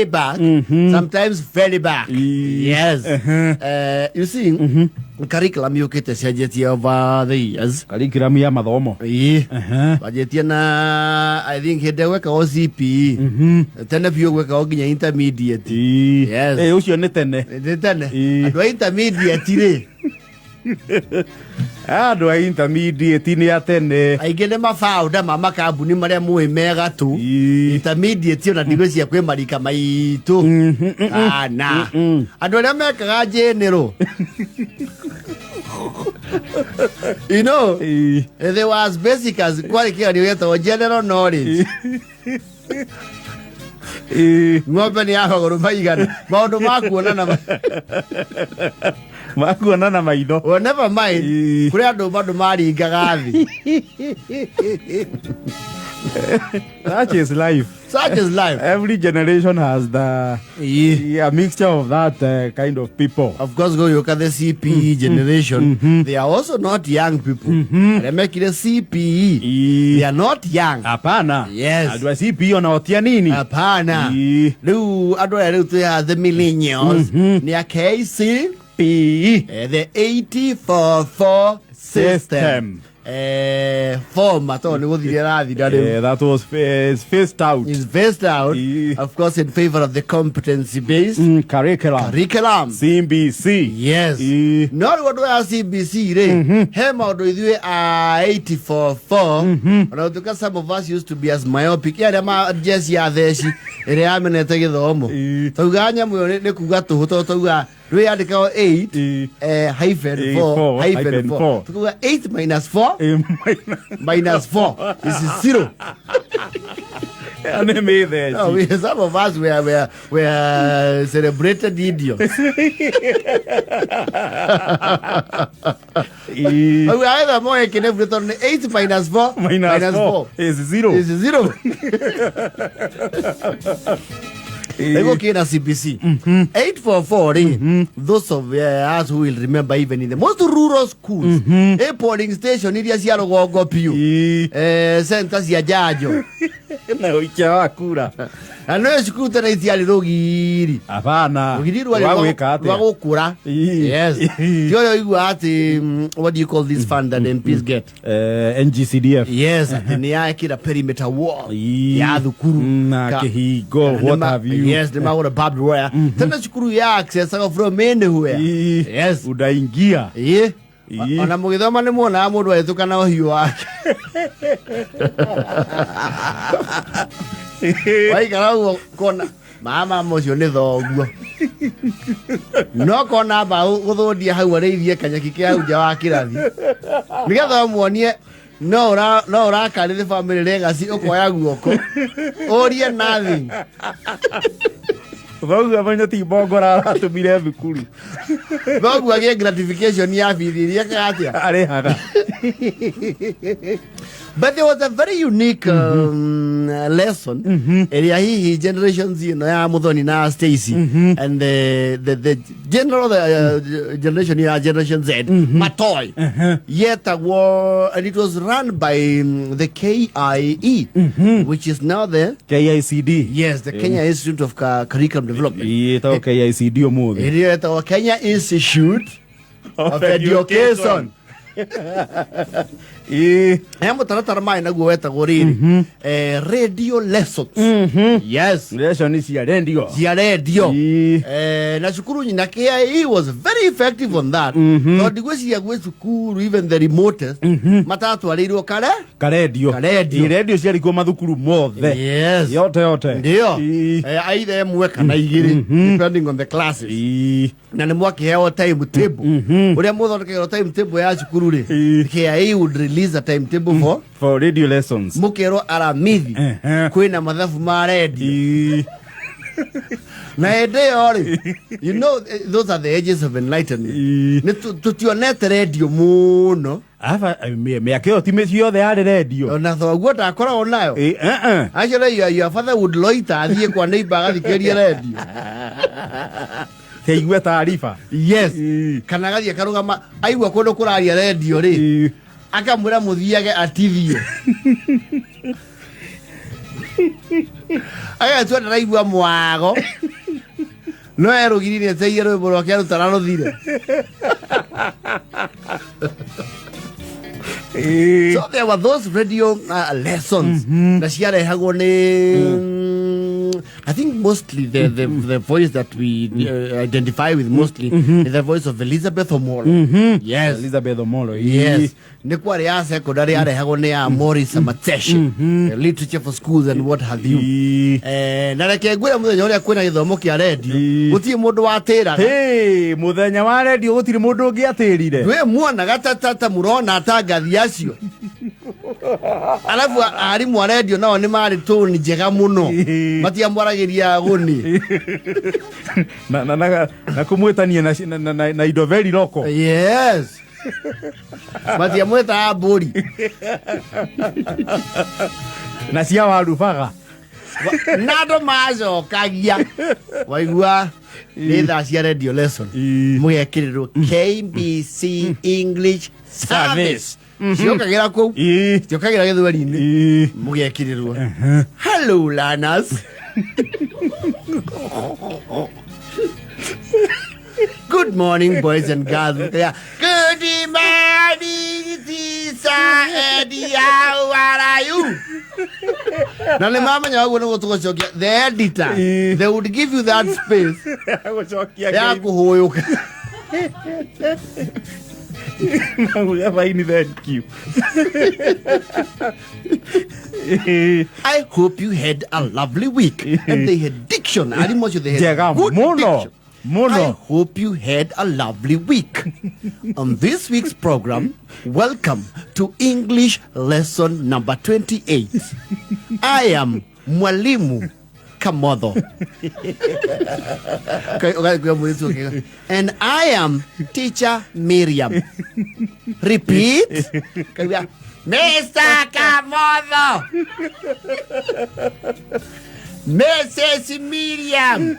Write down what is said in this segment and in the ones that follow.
way back, sometimes very back. Yes. You see, curriculum yukite cenjetie over the years. Curriculum ya mathomo. Bajetia na I think hede weka o CPE. Tene pio weka o ginya intermediate. Yes. Ucio ni tene. Ni tene. Adwa intermediate re. Ado a intermediate ni atene. Aigene mafauda mama kabuni maria muwe mega tu. Intermediate yo na digosia kwe marika maitu. Na. Ado na meka general. You know, there was basic as quality or general knowledge. Ngombe ni yako gorumaiga. Maundu makuona na maitho. Oh, never mind. Kuri andu bandu mari ngagathi. Such is life. Such is life. Every generation has a mixture of that kind of people. Of course, go look at the CPE generation. They are also not young people. They make it a CPE. They are not young. Apana. Yes. Adwa CPE onaotia nini? Apana. Lu adwa the millennials. Ni a KC. The 8044 system. That was phased out. Is phased out, of course, in favor of the competency-based curriculum. CBC. Yes. Not what we are CBC. Hema do you 844. Because some of us used to be as myopic. Yeah, them are just yadeshi. Reamenete gidomo. So ganya mo ne kugato hoto we had to go 8 hyphen 4 hyphen 4. To go 8 minus 4 minus 4 is 0. And they made that. No, some of us were celebrated idiots. We either more can have written 8 minus 4 minus 4 is 0. Is 0. They go in a CBC. 844. Those of us who will remember, even in the most rural schools, a polling station, it is yellow go piu. Centers ya jajo. Na ukiwa kura. Ano shikuta na itiali rogiri. Apana. Rogiri wago kura. Yes. Yo you ati what do you call this fund that MPs get? NGCDF. Yes, ni yake the perimeter wall. Ya thukuru na kihigo what have you. Yes, the mago barbed wire. Tena shukuru ya access from anywhere. Yes. Udaingia. Ona mugithoma ni muona mundu ahetukana uhiu wake. Waikara uguo kona mama mocio ni thoguo. No kona ba guthundia hau arithie kanyaki kia hau nja wa kirathi. Nigetha muonie no urakari the family legacy ukoya guoko. Orie nothing. Thoguo abanya ti bongora atumire thukuru. Thoguo age gratification ya bithirie katia. Arehaga. But there was a very unique lesson. Area hii generations ya Muthoni na Stacy and the general generation here, Generation Z, Matoy. Yet and it was run by the KIE, which is now the KICD. Yes, the Kenya Institute of Curriculum Development. Ito KICD omuthi. Ito Kenya Institute of Education. Taratara mai naguo wetagwo riri radio lessons. Yes, lesson is ya radio. Na cukuru nyina KIE was very effective on that. No digweci gwe cukuru even the remotest matatu alirwo radio radio cia riko mathukuru mothe. Yes, yote ndio either emwe kana igiri depending on the classes. Na ni mwakiheo time table uria muthondekero time table ya cukuru ri KIE would release a timetable for radio lessons. Mukero aramithi kwina mathabu ma radio. Na ede you know those are the ages of enlightenment. Tutionete radio muno. Me akeo timecio the are radio. Na thoguo ndakoragwo nayo. Actually your father would loiter athie kwa neighbor agathikeria radio. Teigwe taarifa. Yes. Kana gathie karugama aigua kundu kuraria radio ri. Akamwira muthiage atithie. aya tu na igua mwago no ero girine te yero boro kero tarano dire. So there were those radio lessons. I think mostly the voice that we identify with mostly is the voice of Elizabeth Omolo. Yes, Elizabeth Omolo. Yes. Nekwari ya secondary are hagone ya Morris Mateshe, literature for schools and what have you. Na reke gwira muthenya uria kwina githomo kia radio guti mundu watira. Hey, muthenya wa radio gutiri mundu ungiatirire. We muona gatatata murona atangathi acio. Alafu arimu wa radio nao ni mari tone njega muno. Matia mwaragiria guni. Na kumwetania na indo very local. Yes. Matia mweta aburi. Na cia warubaga. Nado mazo kagia. Waigua ni tha cia radio lesson. Mugekirirwo KBC English Service. Siokagira kou. Siokagira githweri-ini. Mugekirirwo. Hello learners. Good morning, boys and girls. Good morning, teacher Eddie. How are you? Now, the mama the editor, they would give you that space. I hope you had a lovely week. And they had diction. I didn't want you they had good diction. I hope you had a lovely week. On this week's program, welcome to English lesson number 28. I am Mwalimu Kamodho. And I am teacher Miriam. Repeat. Mr. Kamodho. Mrs. Miriam.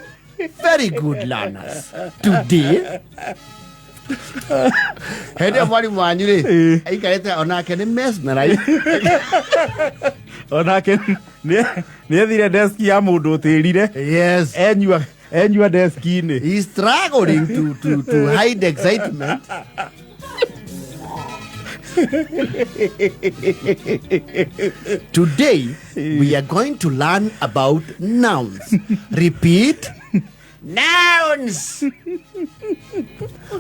Very good learners. Today, head of what you want you I get on I can mesmerize. On I can near the desk Yamudo Teride. Yes, and you are desk in. He's struggling to hide excitement. Today, we are going to learn about nouns. Repeat. Nouns.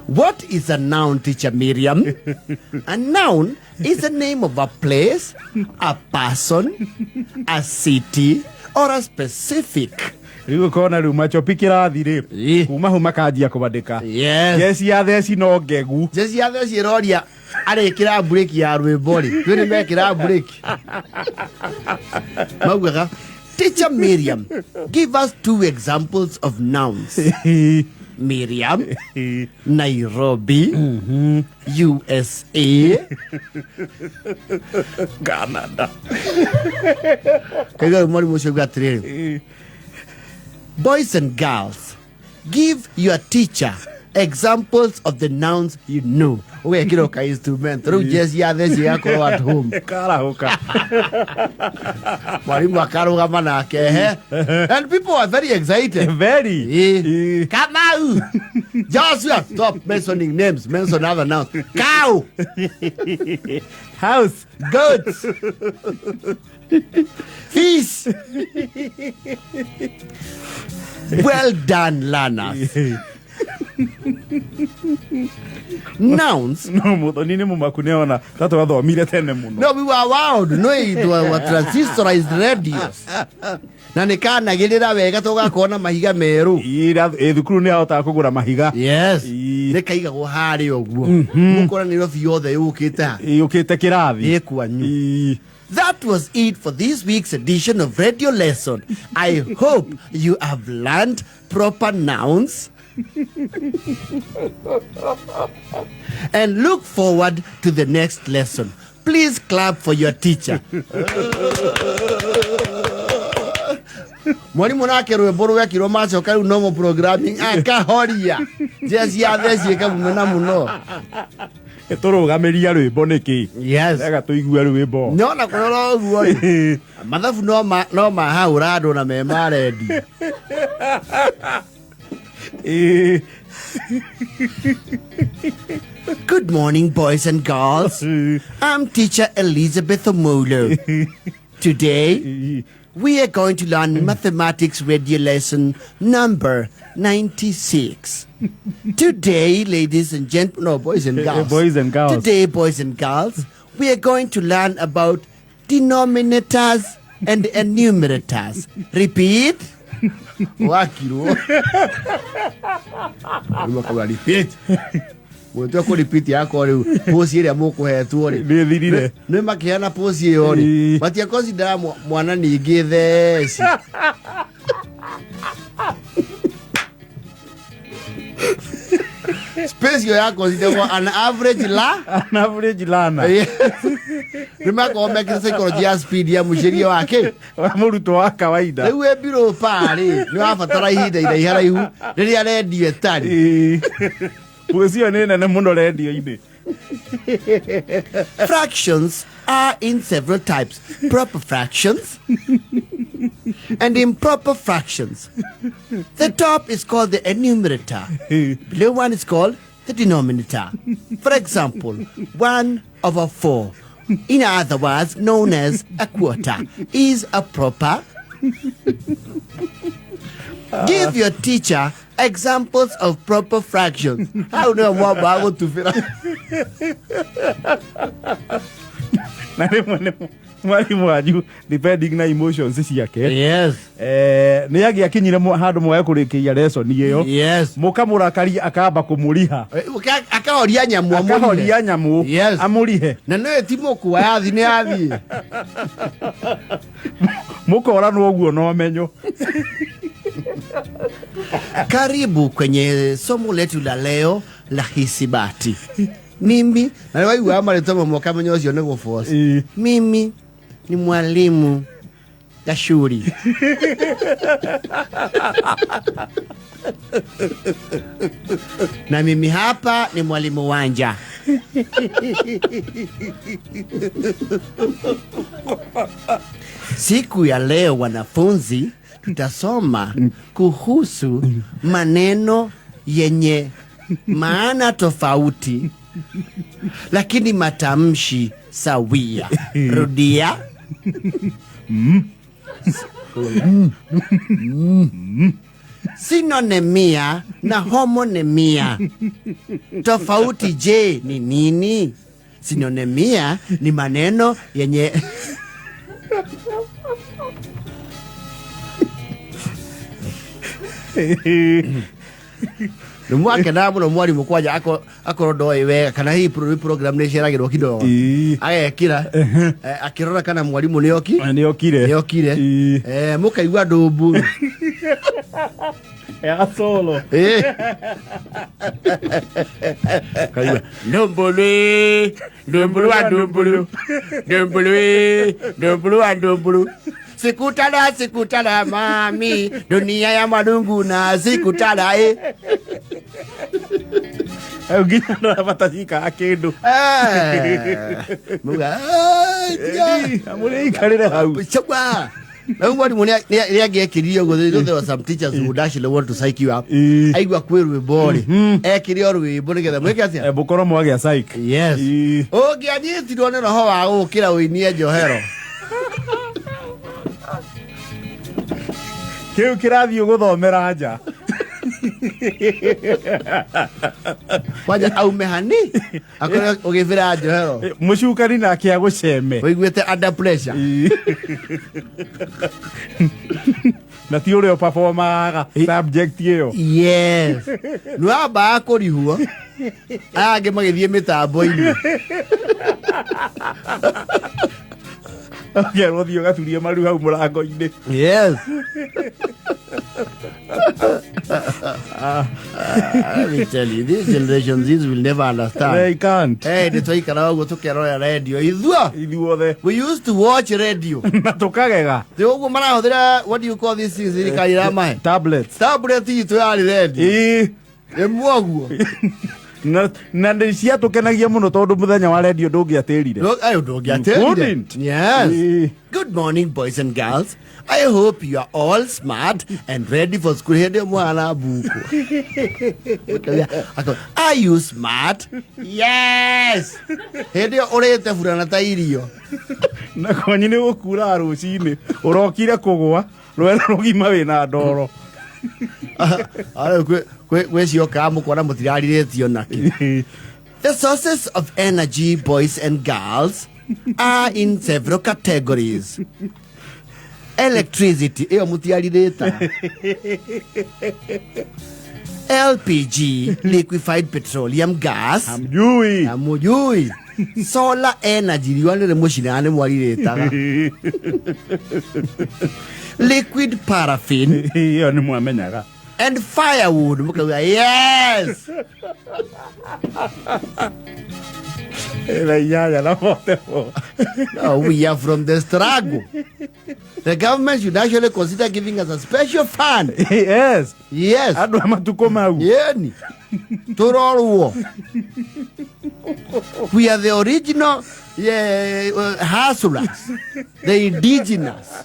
What is a noun, teacher Miriam? A noun is the name of a place, a person, a city, or a specific. Riu kona riu machopikira thire. Kuma huma kanjia kubandika. Yes. Jesi ya theci no ngegu. Jesi ya theci roria arekira break ya rwibori. Twini mekira break. Magwega. Teacher Miriam, give us 2 examples of nouns. Miriam, Nairobi, USA, Canada. Boys and girls, give your teacher examples of the nouns you know. We kiro ka instrument. Ru just ya this ya ko at home. Karaoke. Mwalimu akaruga manake and people are very excited. Very. Kamau. Joshua, stop mentioning names. Mention other nouns. Cow. House. Goats. Fish. Well done, learners. Nouns. No, muto nini mumakuneona. Tato wathomire tene muno. No, we were wild. No, it was transistorized radios. Na nikanagirira wega tugakona mahiga meru. Ira thukuru ni ahota kugura mahiga. Yes. Nikaiga go hari oguo. Mukora ni rofi yothe yukita. Yukite kirathi. Ekwanyu. That was it for this week's edition of Radio Lesson. I hope you have learned proper nouns and look forward to the next lesson. Please clap for your teacher. Mwalimu nake rwimbo rwekirwo macoka riu normal programming akahoria jesi ya theci ikamumena muno. turugameria rwimbo niki Yes. ega tuigua rwimbo No na kurora uguo mathabu no mahaura andu na me marendi. Good morning, boys and girls. I'm teacher Elizabeth Omulo. Today, we are going to learn mathematics radio lesson number 96. Today, ladies and gentlemen, no, boys and girls. Boys and girls. Today, boys and girls, we are going to learn about denominators and enumerators. Repeat. Wakiro. Repeat. Mwentu ako repeat yako riu posi ria mukuhetwo ri ni thirire ni makiana posi iyo ri batia consider mwana ningi theci space yo yako consider an average learner ni makome kisa psychology ya speed ya mushiria wake wa muruto wa kawaida riu e biro pari ni wabatara ihinda iraihara ihu riria redio etari Poesio nene muno radio ine. Fractions are in several types. Proper fractions and improper fractions. The top is called the enumerator. Below one is called the denominator. For example, 1/4, in other words known as a quarter, is a proper. Give your teacher examples of proper fractions. How do you want Bible to fit? Mwalimu waju depending na emotions ciake. Yes. Ni agiakinyire handu mwe kurikiria lesson iyo. Yes. Mukamurakari akamba kumuriha. Akahoria nyamu amurihe. Akahoria nyamu. Yes. Amurihe. Na no etimo kuwa yathi ni yathi. Mukora no guo no menyo. Karibu kwenye somo letu la leo la hisabati. Mimi na wewe ama letoma mwaka menyo sio nego force. Mimi ni mwalimu Gashuri. Na mimi hapa ni mwalimu Wanja. Siku ya leo wanafunzi tutasoma kuhusu maneno yenye maana tofauti lakini matamshi sawia. Rudia. Sinonemia na homonemia. Tofauti je ni nini? Sinonemia ni maneno yenye Numwake na muno mwalimu kwaja akorodo iwe kana hii program ne shiragirwo kidogo agekira akirora kana mwalimu niokire mukaigwa ndumbu ya solo kaigwa ndumbulu sikutala mami dunia ya madungu na sikutala Uginya ndo batajika akindu muga amuri ikarire hau chakwa na mwalimu ni agekirio go there were some teachers who actually want to psych you up aigwa kwirwe bori ekirio rwimbo nigetha mweke atia bukoro mwage psych. Yes. Ogianyiti ndone no ho wa gukira winie njohero kiu kirathio guthomera nja kwaja aume hani akora ugivira njohero mucukari nake aguceme wiguite under pressure na ti uri performaga subject iyo. Yes. Nwaba akorihuo age magithie mitambo-ini okay, rothio gaturie maru hau murango-ini. Yes. Let me tell you, this generation, these will never understand. They can't. Hey, the toy karago to kerora radio. Ithuothe. We used to watch radio. Na tukagega. The ogo mara hodera, what do you call these things? Tablets. Tablet itu ya radio. Emwaguo. na niciatukenagia muno tondu muthenya wa radio ndungiatirire. Yes. Good morning, boys and girls. I hope you are all smart and ready for school. Hende mwana buku. Are you smart? Yes. Hende urete furana ta irio. Na kwanyu ni gukura rucini urokire kugwa rwena rugima wina ndoro. Gwecioka mukora mutirariretio naki. The sources of energy, boys and girls, are in several categories. Electricity, eyo mutiarireta. LPG, liquefied petroleum gas. Amujui. Solar energy, liwanele moshinane mwarireta. Liquid paraffin. Iyo ni mwamenyaga. And firewood. Yes. Oh, we are from the struggle. The government should actually consider giving us a special fund. Yes. Yes. Adu amatukoma u. Yeni. Turorwo. We are the original hustlers. The indigenous.